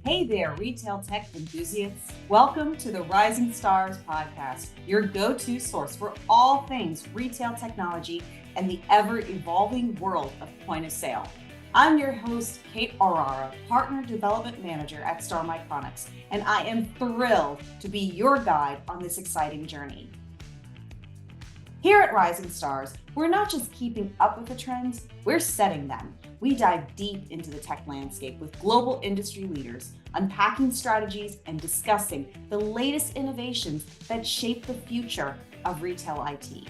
Hey there, retail tech enthusiasts. Welcome to the Rising Stars podcast, your go-to source for all things retail technology and the ever-evolving world of point of sale. I'm your host, Kate Orara, Partner Development Manager at Micronics, and I am thrilled to be your guide on this exciting journey. Here at Rising Stars, we're not just keeping up with the trends, we're setting them. We dive deep into the tech landscape with global industry leaders, unpacking strategies and discussing the latest innovations that shape the future of retail IT.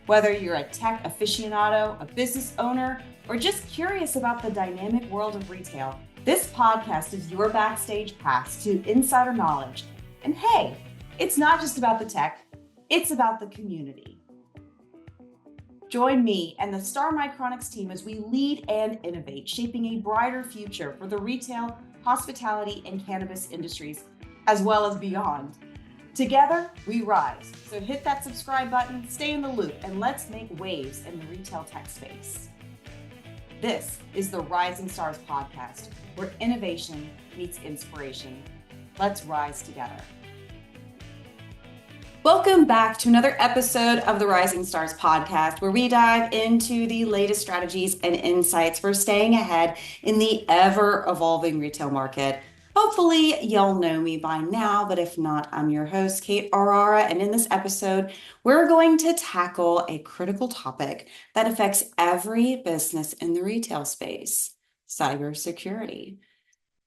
Whether you're a tech aficionado, a business owner, or just curious about the dynamic world of retail, this podcast is your backstage pass to insider knowledge. And hey, it's not just about the tech, it's about the community. Join me and the Micronics team as we lead and innovate, shaping a brighter future for the retail, hospitality, and cannabis industries, as well as beyond. Together, we rise. So hit that subscribe button, stay in the loop, and let's make waves in the retail tech space. This is the Rising Stars podcast, where innovation meets inspiration. Let's rise together. Welcome back to another episode of the Rising Stars podcast, where we dive into the latest strategies and insights for staying ahead in the ever-evolving retail market. Hopefully, y'all know me by now, but if not, I'm your host, Kate Orara, and in this episode, we're going to tackle a critical topic that affects every business in the retail space: cybersecurity.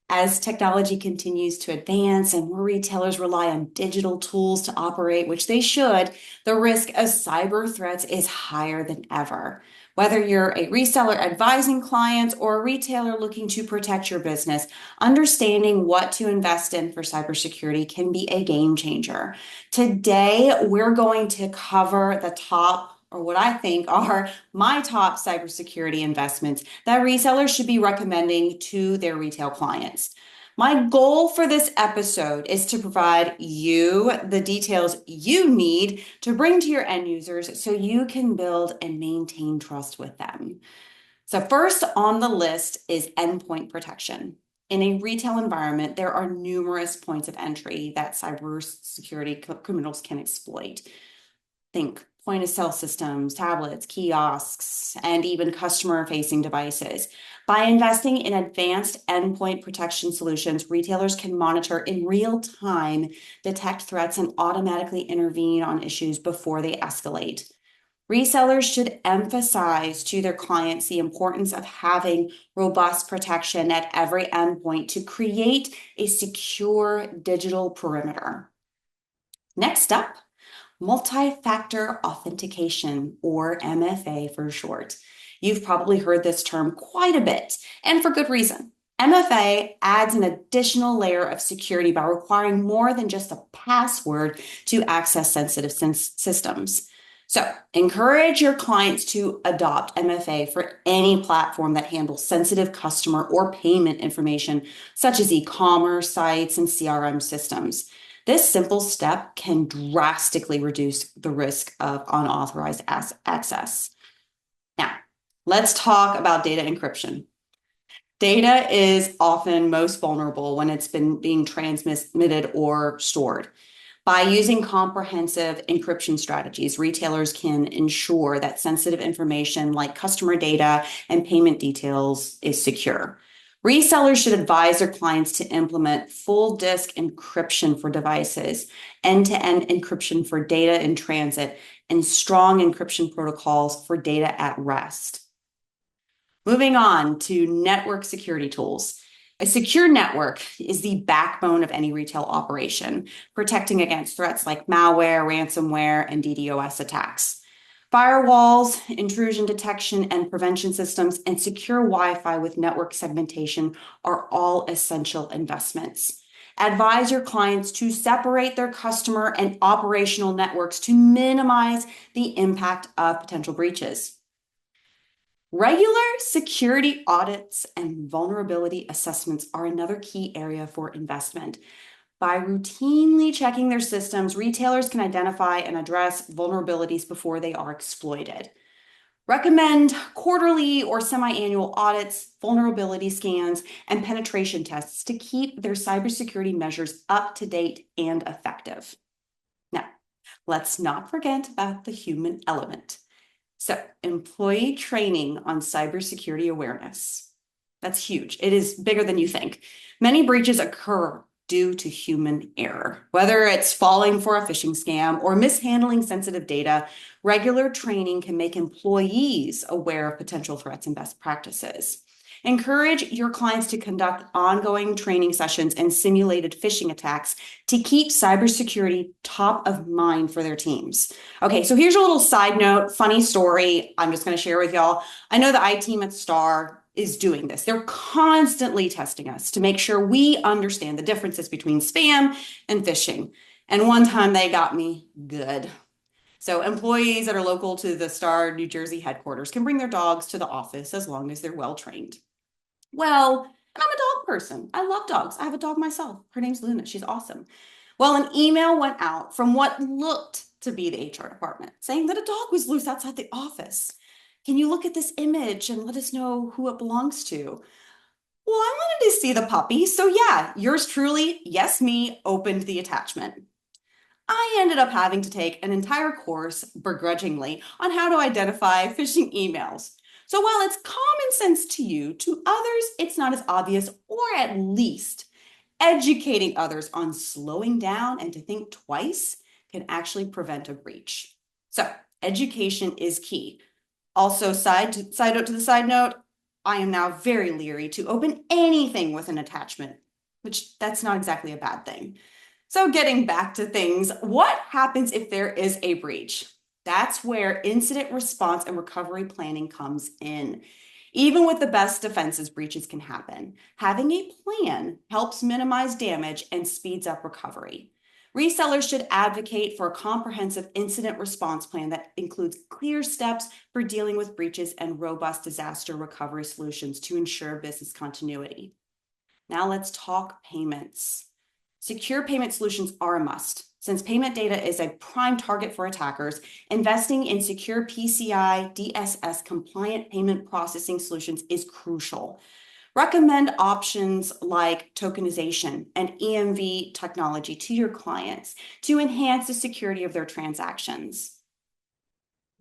As technology continues to advance and more retailers rely on digital tools to operate, which they should, the risk of cyber threats is higher than ever. Whether you're a reseller advising clients or a retailer looking to protect your business, understanding what to invest in for cybersecurity can be a game changer. Today, we're going to cover the top, or what I think are my top cybersecurity investments that resellers should be recommending to their retail clients. My goal for this episode is to provide you the details you need to bring to your end users so you can build and maintain trust with them. So first on the list is endpoint protection. In a retail environment, there are numerous points of entry that cybersecurity criminals can exploit. Think point of sale systems, tablets, kiosks, and even customer-facing devices. By investing in advanced endpoint protection solutions, retailers can monitor in real time, detect threats, and automatically intervene on issues before they escalate. Resellers should emphasize to their clients the importance of having robust protection at every endpoint to create a secure digital perimeter. Next up, multi-factor authentication, or MFA for short. You've probably heard this term quite a bit, and for good reason. MFA adds an additional layer of security by requiring more than just a password to access sensitive systems. So, encourage your clients to adopt MFA for any platform that handles sensitive customer or payment information, such as e-commerce sites and CRM systems. This simple step can drastically reduce the risk of unauthorized access. Now, let's talk about data encryption. Data is often most vulnerable when it's been being transmitted or stored. By using comprehensive encryption strategies, retailers can ensure that sensitive information like customer data and payment details is secure. Resellers should advise their clients to implement full disk encryption for devices, end-to-end encryption for data in transit, and strong encryption protocols for data at rest. Moving on to network security tools. A secure network is the backbone of any retail operation, protecting against threats like malware, ransomware, and DDoS attacks. Firewalls, intrusion detection and prevention systems, and secure Wi-Fi with network segmentation are all essential investments. Advise your clients to separate their customer and operational networks to minimize the impact of potential breaches. Regular security audits and vulnerability assessments are another key area for investment. By routinely checking their systems, retailers can identify and address vulnerabilities before they are exploited. Recommend quarterly or semi-annual audits, vulnerability scans, and penetration tests to keep their cybersecurity measures up to date and effective. Now, let's not forget about the human element. So, employee training on cybersecurity awareness. That's huge. It is bigger than you think. Many breaches occur due to human error. Whether it's falling for a phishing scam or mishandling sensitive data, regular training can make employees aware of potential threats and best practices. Encourage your clients to conduct ongoing training sessions and simulated phishing attacks to keep cybersecurity top of mind for their teams. Okay, so here's a little side note, funny story I'm just going to share with y'all. I know the IT team at Star is doing this. They're constantly testing us to make sure we understand the differences between spam and phishing. And one time they got me good. So employees that are local to the Star New Jersey headquarters can bring their dogs to the office as long as they're well trained. Well, I'm a dog person. I love dogs. I have a dog myself. Her name's Luna. She's awesome. Well, an email went out from what looked to be the HR department saying that a dog was loose outside the office. Can you look at this image and let us know who it belongs to? Well, I wanted to see the puppy. So yeah, yours truly, yes, me, opened the attachment. I ended up having to take an entire course, begrudgingly, on how to identify phishing emails. So while it's common sense to you, to others, it's not as obvious, or at least educating others on slowing down and to think twice can actually prevent a breach. So education is key. Also, side note to the side note, I am now very leery to open anything with an attachment, which that's not exactly a bad thing. So getting back to things, what happens if there is a breach? That's where incident response and recovery planning comes in. Even with the best defenses, breaches can happen. Having a plan helps minimize damage and speeds up recovery. Resellers should advocate for a comprehensive incident response plan that includes clear steps for dealing with breaches and robust disaster recovery solutions to ensure business continuity. Now let's talk payments. Secure payment solutions are a must. Since payment data is a prime target for attackers, investing in secure PCI DSS compliant payment processing solutions is crucial. Recommend options like tokenization and EMV technology to your clients to enhance the security of their transactions.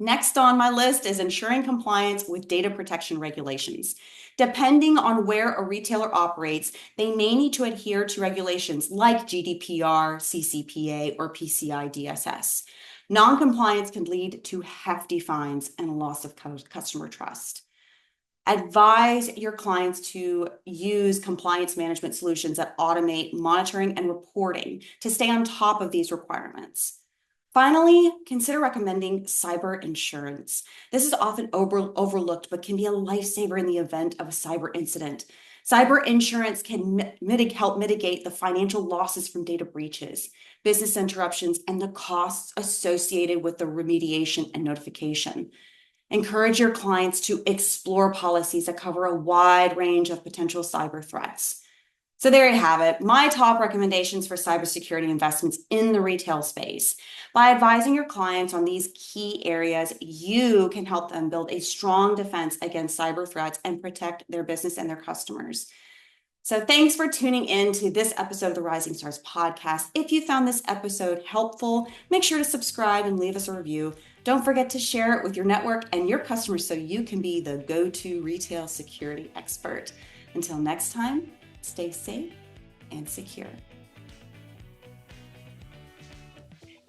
Next on my list is ensuring compliance with data protection regulations. Depending on where a retailer operates, they may need to adhere to regulations like GDPR, CCPA, or PCI DSS. Non-compliance can lead to hefty fines and a loss of customer trust. Advise your clients to use compliance management solutions that automate monitoring and reporting to stay on top of these requirements. Finally, consider recommending cyber insurance. This is often overlooked, but can be a lifesaver in the event of a cyber incident. Cyber insurance can help mitigate the financial losses from data breaches, business interruptions, and the costs associated with the remediation and notification. Encourage your clients to explore policies that cover a wide range of potential cyber threats. So there you have it, my top recommendations for cybersecurity investments in the retail space. By advising your clients on these key areas, you can help them build a strong defense against cyber threats and protect their business and their customers. So thanks for tuning in to this episode of the Rising Stars podcast. If you found this episode helpful, make sure to subscribe and leave us a review. Don't forget to share it with your network and your customers so you can be the go-to retail security expert. Until next time, stay safe and secure.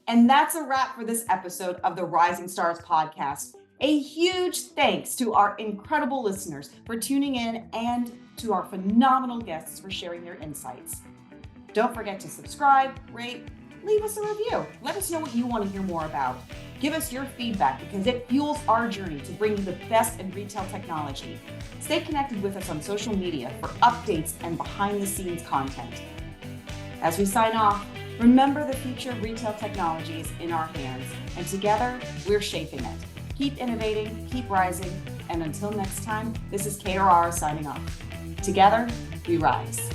And that's a wrap for this episode of the Rising Stars podcast. A huge thanks to our incredible listeners for tuning in and to our phenomenal guests for sharing their insights. Don't forget to subscribe, rate, leave us a review. Let us know what you want to hear more about. Give us your feedback because it fuels our journey to bring you the best in retail technology. Stay connected with us on social media for updates and behind-the-scenes content. As we sign off, remember the future of retail technology is in our hands, and together, we're shaping it. Keep innovating, keep rising, and until next time, this is Kate Orara signing off. Together, we rise.